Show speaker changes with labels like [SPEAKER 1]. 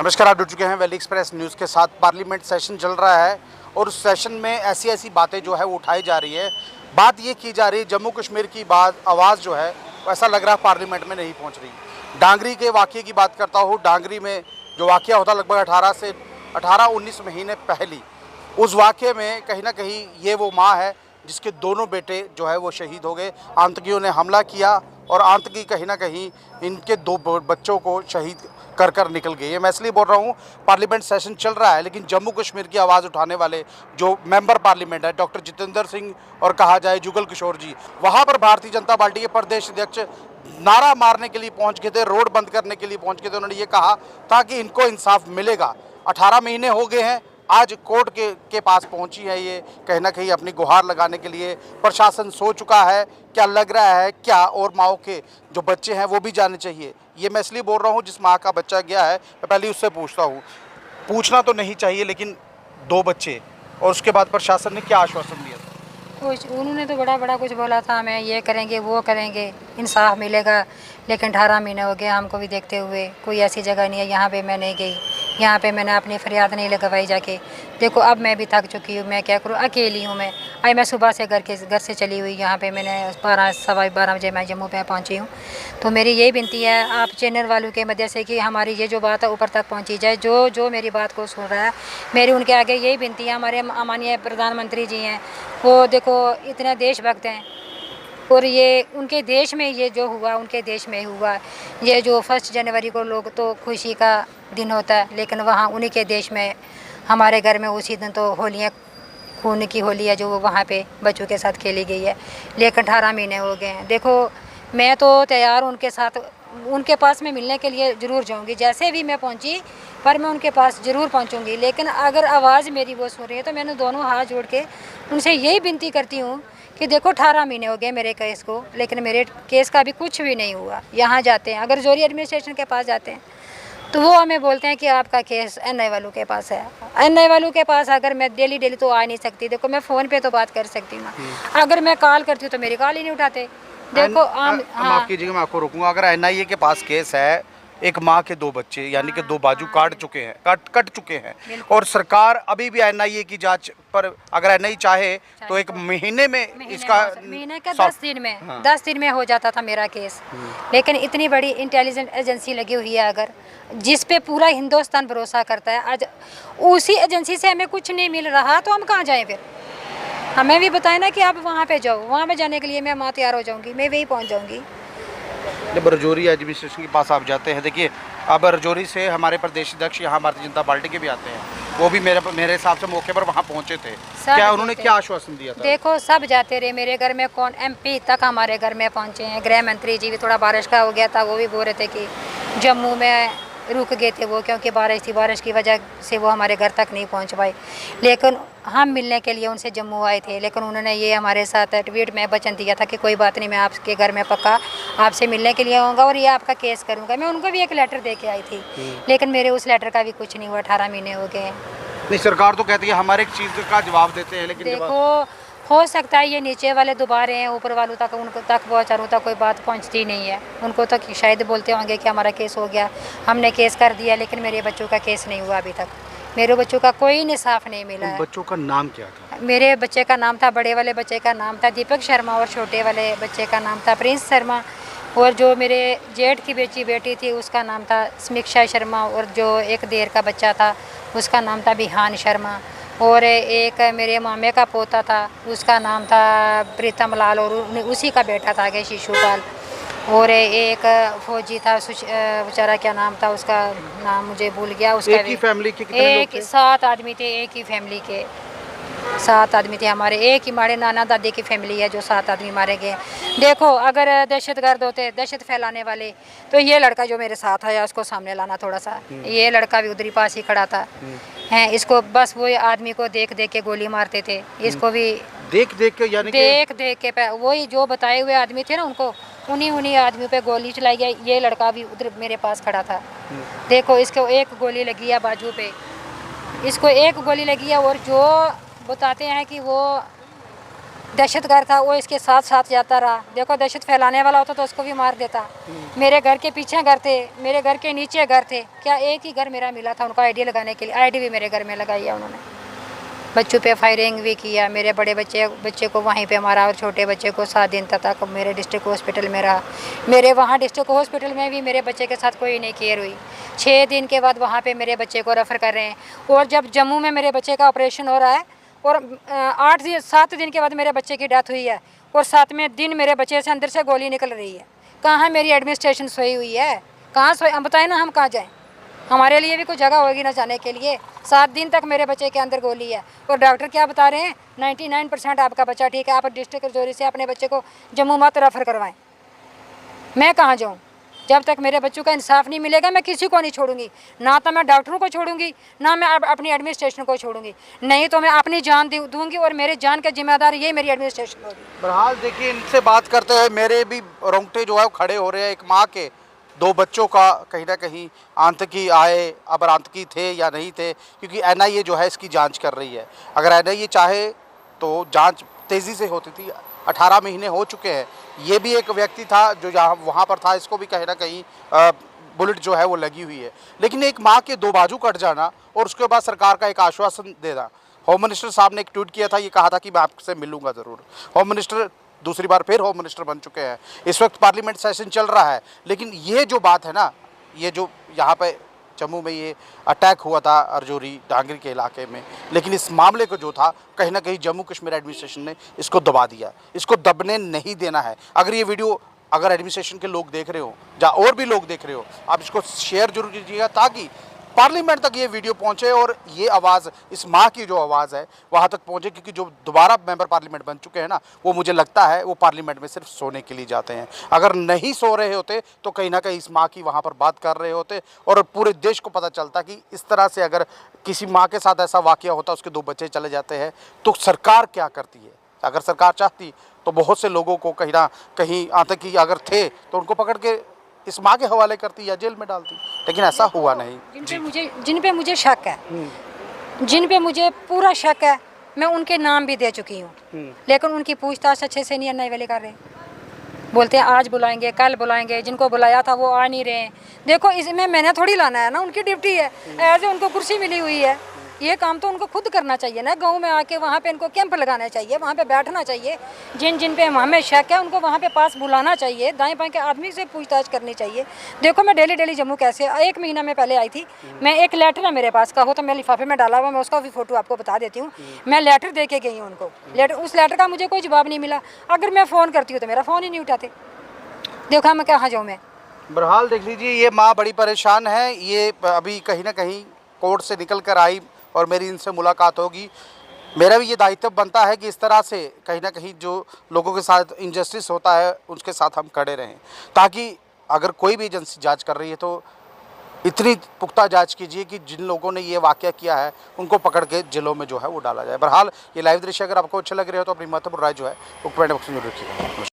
[SPEAKER 1] नमस्कार, आप जुड़ चुके हैं वैली एक्सप्रेस न्यूज़ के साथ। पार्लियामेंट सेशन चल रहा है और उस सेशन में ऐसी ऐसी बातें जो है वो उठाई जा रही है। बात ये की जा रही है जम्मू कश्मीर की बात, आवाज़ जो है वो ऐसा लग रहा है पार्लियामेंट में नहीं पहुंच रही। डांगरी के वाक़े की बात करता हूँ। डांगरी में जो वाक़या होता लगभग 18-19 महीने पहले, उस वाक़े में कहीं ना कहीं ये वो माँ है जिसके दोनों बेटे जो है वो शहीद हो गए। आतंकियों ने हमला किया और आतंकी कहीं ना कहीं इनके दो बच्चों को शहीद कर निकल गए। ये मैं इसलिए बोल रहा हूँ, पार्लियामेंट सेशन चल रहा है लेकिन जम्मू कश्मीर की आवाज़ उठाने वाले जो मेंबर पार्लियामेंट है डॉक्टर जितेंद्र सिंह और कहा जाए जुगल किशोर जी, वहाँ पर भारतीय जनता पार्टी के प्रदेश अध्यक्ष नारा मारने के लिए पहुँच गए थे, रोड बंद करने के लिए पहुँच गए थे। उन्होंने ये कहा था कि इनको इंसाफ मिलेगा। 18 महीने हो गए हैं, आज कोर्ट के पास पहुंची है ये कहीं ना कहीं अपनी गुहार लगाने के लिए। प्रशासन सो चुका है, क्या लग रहा है क्या, और माओ के जो बच्चे हैं वो भी जाने चाहिए। ये मैं इसलिए बोल रहा हूँ, जिस माँ का बच्चा गया है मैं पहले उससे पूछता हूँ। पूछना तो नहीं चाहिए लेकिन दो बच्चे, और उसके बाद प्रशासन ने क्या आश्वासन दिया था?
[SPEAKER 2] कुछ उन्होंने तो बड़ा बड़ा कुछ बोला था, हमें ये करेंगे वो करेंगे, इंसाफ मिलेगा। लेकिन 18 महीने हो गए हमको भी देखते हुए। कोई ऐसी जगह नहीं है यहाँ पे मैं नहीं गई, यहाँ पे मैंने अपनी फरियाद नहीं लगवाई जाके। देखो अब मैं भी थक चुकी हूँ, मैं क्या करूँ, अकेली हूँ मैं। आई मैं सुबह से घर से चली हुई, यहाँ पे मैंने 12 बजे मैं जम्मू पे पहुँची हूँ। तो मेरी यही विनती है आप चैनल वालों के मध्य से कि हमारी ये जो बात है ऊपर तक पहुँची जाए। जो मेरी बात को सुन रहा है, मेरी उनके आगे यही विनती है। हमारे माननीय प्रधानमंत्री जी हैं, वो देखो इतने देशभक्त हैं, और ये उनके देश में ये जो हुआ उनके देश में हुआ। ये जो 1 जनवरी को लोग तो खुशी का दिन होता है, लेकिन वहाँ उन्हीं के देश में हमारे घर में उसी दिन तो होलियाँ, खून की होली है जो वो वहाँ पे बच्चों के साथ खेली गई है। लेकिन 18 महीने हो गए हैं। देखो मैं तो तैयार उनके साथ, उनके पास में मिलने के लिए ज़रूर जाऊंगी। जैसे भी मैं पहुंची पर मैं उनके पास ज़रूर पहुंचूंगी। लेकिन अगर आवाज़ मेरी वो सुन रही है तो मैंने दोनों हाथ जोड़ के उनसे यही विनती करती हूँ कि देखो 18 महीने हो गए मेरे केस को, लेकिन मेरे केस का अभी कुछ भी नहीं हुआ। यहाँ जाते हैं, अगर जोरी एडमिनिस्ट्रेशन के पास जाते हैं तो वो हमें बोलते हैं कि आपका केस एनआई वालों के पास है। एनआई वालों के पास अगर मैं डेली तो आ नहीं सकती। देखो मैं फ़ोन पे तो बात कर सकती हूँ ना, अगर मैं कॉल करती हूँ तो मेरी कॉल ही नहीं उठाते। देखो
[SPEAKER 1] माफ कीजिएगा, मैं आपको रोकूंगा। अगर एनआईए के पास केस है, एक माँ के 2 बच्चे यानी कि 2 बाजू कट चुके हैं और सरकार अभी भी एनआईए की जांच पर, अगर एनआईए चाहे तो 1 महीने में इसका
[SPEAKER 2] महीने का 10 दिन में 10 दिन में हो जाता था मेरा केस। लेकिन इतनी बड़ी इंटेलिजेंट एजेंसी लगी हुई है, अगर जिस पे पूरा हिंदुस्तान भरोसा करता है, आज उसी एजेंसी से हमें कुछ नहीं मिल रहा तो हम कहाँ जाएं फिर? हमें भी बताए ना कि आप वहाँ पे जाओ। वहाँ पे जाने के लिए मैं माँ तैयार हो जाऊँगी, मैं वहीं पहुँच जाऊँगी।
[SPEAKER 1] जब रजौरी एडमिनिस्ट्रेशन के पास आप जाते हैं, देखिए अब रजौरी से हमारे प्रदेश अध्यक्ष यहाँ भारतीय जनता पार्टी के भी आते हैं, वो भी मेरे हिसाब से मौके पर वहाँ पहुँचे थे। क्या उन्होंने क्या आश्वासन दिया था?
[SPEAKER 2] देखो सब जाते रहे, मेरे घर में कौन MP तक हमारे घर में पहुँचे हैं। गृह मंत्री जी भी थोड़ा बारिश का हो गया था, वो भी बोल रहे थे कि जम्मू में रुक गए थे वो, क्योंकि बारिश थी, बारिश की वजह से वो हमारे घर तक नहीं पहुंच पाए। लेकिन हम मिलने के लिए उनसे जम्मू आए थे, लेकिन उन्होंने ये हमारे साथ ट्वीट में वचन दिया था कि कोई बात नहीं, मैं आपके घर में पक्का आपसे मिलने के लिए आऊँगा और ये आपका केस करूँगा। मैं उनको भी एक लेटर दे के आई थी, लेकिन मेरे उस लेटर का भी कुछ नहीं हुआ। 18 महीने हो गए।
[SPEAKER 1] नहीं, सरकार तो कहती है हर एक चीज़ का जवाब देते हैं, लेकिन
[SPEAKER 2] देखो हो सकता है ये नीचे वाले दोबारे हैं, ऊपर वालों तक उनको तक पहुँचाने तक कोई बात पहुँचती नहीं है। उनको तक शायद बोलते होंगे कि हमारा केस हो गया, हमने केस कर दिया, लेकिन मेरे बच्चों का केस नहीं हुआ अभी तक। मेरे बच्चों का कोई इंसाफ नहीं मिला है।
[SPEAKER 1] बच्चों का नाम क्या था?
[SPEAKER 2] मेरे बच्चे का नाम था, बड़े वाले बच्चे का नाम था दीपक शर्मा और छोटे वाले बच्चे का नाम था प्रिंस शर्मा। और जो मेरे जेठ की बेटी थी उसका नाम था समीक्षा शर्मा, और जो एक देर का बच्चा था उसका नाम था बिहान शर्मा। और एक मेरे मामे का पोता था, उसका नाम था प्रीतम लाल, और उसी का बेटा था आगे शिशुपाल। और एक फौजी था, बेचारा क्या नाम था उसका, नाम मुझे भूल गया उसका।
[SPEAKER 1] एक ही फैमिली के कितने लोग थे?
[SPEAKER 2] 7 आदमी थे, एक ही फैमिली के 7 आदमी थे हमारे। एक ही हमारे नाना दादी की फैमिली है जो 7 आदमी मारे गए। देखो अगर दहशतगर्द होते, दहशत फैलाने वाले, तो ये लड़का जो मेरे साथ आया उसको सामने लाना थोड़ा सा। ये लड़का भी उधर ही पास ही खड़ा था हैं, इसको बस वो आदमी को देख देख के गोली मारते थे। इसको भी
[SPEAKER 1] देख देख के, यानी
[SPEAKER 2] देख के वही जो बताए हुए आदमी थे ना, उनको उन्हीं आदमियों पे गोली चलाई गई। ये लड़का भी उधर मेरे पास खड़ा था। देखो इसको एक गोली लगी है बाजू पे, इसको एक गोली लगी है। और जो बताते हैं कि वो दहशतगर्द था, वो इसके साथ साथ जाता रहा। देखो दहशत फैलाने वाला होता तो उसको भी मार देता। मेरे घर के पीछे घर थे, मेरे घर के नीचे घर थे, क्या एक ही घर मेरा मिला था उनको आईडी लगाने के लिए। आईडी भी मेरे घर में लगाई है उन्होंने। बच्चों पे फायरिंग भी किया। मेरे बड़े बच्चे को वहीं पे मारा और छोटे बच्चे को 7 दिन तक मेरे डिस्ट्रिक्ट हॉस्पिटल में रहा। मेरे वहाँ डिस्ट्रिक्ट हॉस्पिटल में भी मेरे बच्चे के साथ कोई नहीं केयर हुई। 6 दिन के बाद वहाँ पे मेरे बच्चे को रेफ़र कर रहे हैं। और जब जम्मू में मेरे बच्चे का ऑपरेशन हो रहा है और 7 दिन के बाद मेरे बच्चे की डेथ हुई है और 7वें दिन मेरे बच्चे से अंदर से गोली निकल रही है। कहाँ मेरी एडमिनिस्ट्रेशन सोई हुई है? कहाँ सोई? हम बताएं ना, हम कहाँ जाएँ? हमारे लिए भी कुछ जगह होगी ना जाने के लिए। 7 दिन तक मेरे बच्चे के अंदर गोली है और डॉक्टर क्या बता रहे हैं, 99% आपका बच्चा ठीक है, आप डिस्ट्रिक्ट रजौरी से अपने बच्चे को जम्मू मत रेफ़र करवाएं। मैं कहाँ जाऊँ? जब तक मेरे बच्चों का इंसाफ नहीं मिलेगा मैं किसी को नहीं छोड़ूंगी। ना तो मैं डॉक्टरों को छोड़ूंगी, ना मैं अपनी एडमिनिस्ट्रेशन को छोड़ूंगी। नहीं तो मैं अपनी जान दूंगी और मेरी जान का जिम्मेदार ये मेरी एडमिनिस्ट्रेशन होगी।
[SPEAKER 1] बहरहाल देखिए, इनसे बात करते हुए मेरे भी रोंगटे जो है वो खड़े हो रहे हैं। एक माँ के 2 बच्चों का कहीं ना कहीं आतंकी आए, अब आतंकी थे या नहीं थे, क्योंकि एनआईए जो है इसकी जांच कर रही है। अगर एनआईए चाहे तो जांच तेज़ी से होती थी। 18 महीने हो चुके हैं। ये भी एक व्यक्ति था जो यहाँ वहाँ पर था, इसको भी कहीं ना कहीं बुलेट जो है वो लगी हुई है। लेकिन एक माँ के 2 बाजू कट जाना और उसके बाद सरकार का एक आश्वासन देना। होम मिनिस्टर साहब ने एक ट्वीट किया था, ये कहा था कि मैं आपसे मिलूंगा ज़रूर। होम मिनिस्टर दूसरी बार फिर होम मिनिस्टर बन चुके हैं। इस वक्त पार्लियामेंट सेशन चल रहा है, लेकिन ये जो बात है ना, ये जो यहाँ पे जम्मू में ये अटैक हुआ था रजौरी डांगरी के इलाके में, लेकिन इस मामले को जो था कहीं ना कहीं जम्मू कश्मीर एडमिनिस्ट्रेशन ने इसको दबा दिया। इसको दबने नहीं देना है। अगर ये वीडियो अगर एडमिनिस्ट्रेशन के लोग देख रहे हो या और भी लोग देख रहे हो, आप इसको शेयर जरूर कीजिएगा ताकि पार्लियामेंट तक ये वीडियो पहुंचे और ये आवाज़, इस माँ की जो आवाज़ है वहाँ तक पहुंचे। क्योंकि जो दोबारा मेंबर पार्लियामेंट बन चुके हैं ना, वो मुझे लगता है वो पार्लियामेंट में सिर्फ सोने के लिए जाते हैं। अगर नहीं सो रहे होते तो कहीं ना कहीं इस माँ की वहाँ पर बात कर रहे होते और पूरे देश को पता चलता कि इस तरह से अगर किसी माँ के साथ ऐसा वाक़या होता, उसके 2 बच्चे चले जाते हैं, तो सरकार क्या करती है। अगर सरकार चाहती तो बहुत से लोगों को कहीं ना कहीं आतंकी अगर थे तो उनको पकड़ के इस माँ के हवाले करती या जेल में डालती, लेकिन ऐसा हुआ नहीं।
[SPEAKER 2] जिन पे मुझे शक है, जिन पे मुझे पूरा शक है, मैं उनके नाम भी दे चुकी हूँ, लेकिन उनकी पूछताछ अच्छे से नहीं एनआईए वाले कर रहे। बोलते हैं आज बुलाएंगे, कल बुलाएंगे, जिनको बुलाया था वो आ नहीं रहे। देखो इसमें मैंने थोड़ी लाना है ना, उनकी ड्यूटी है, ऐसे उनको कुर्सी मिली हुई है। ये काम तो उनको खुद करना चाहिए ना। गांव में आके वहाँ पे इनको कैंप लगाना चाहिए, वहाँ पे बैठना चाहिए। जिन जिन पे हमें शक है उनको वहाँ पे पास बुलाना चाहिए, दाएं बाएं के आदमी से पूछताछ करनी चाहिए। देखो मैं डेली जम्मू कैसे 1 महीना में पहले आई थी। मैं एक लेटर है मेरे पास का हो तो मैं लिफाफे में डाला हुआ, मैं उसका भी फ़ोटो आपको बता देती हूँ। मैं लेटर दे के गई हूँ उनको, उस लेटर का मुझे कोई जवाब नहीं मिला। अगर मैं फ़ोन करती हूँ तो मेरा फ़ोन ही नहीं उठाते। देखो मैं कहाँ जाऊँ मैं।
[SPEAKER 1] बहरहाल देख लीजिए, ये माँ बड़ी परेशान है। ये अभी कहीं ना कहीं कोर्ट से निकल कर आई और मेरी इनसे मुलाकात होगी। मेरा भी ये दायित्व बनता है कि इस तरह से कहीं ना कहीं जो लोगों के साथ इनजस्टिस होता है उसके साथ हम खड़े रहें, ताकि अगर कोई भी एजेंसी जांच कर रही है तो इतनी पुख्ता जांच कीजिए कि जिन लोगों ने ये वाक़या किया है उनको पकड़ के जेलों में जो है वो डाला जाए। बहरहाल ये लाइव दृश्य अगर आपको अच्छे लग रहे हो तो अपनी महत्वपूर्ण राय जो है वो कमेंट बॉक्स में जरूर रखिएगा।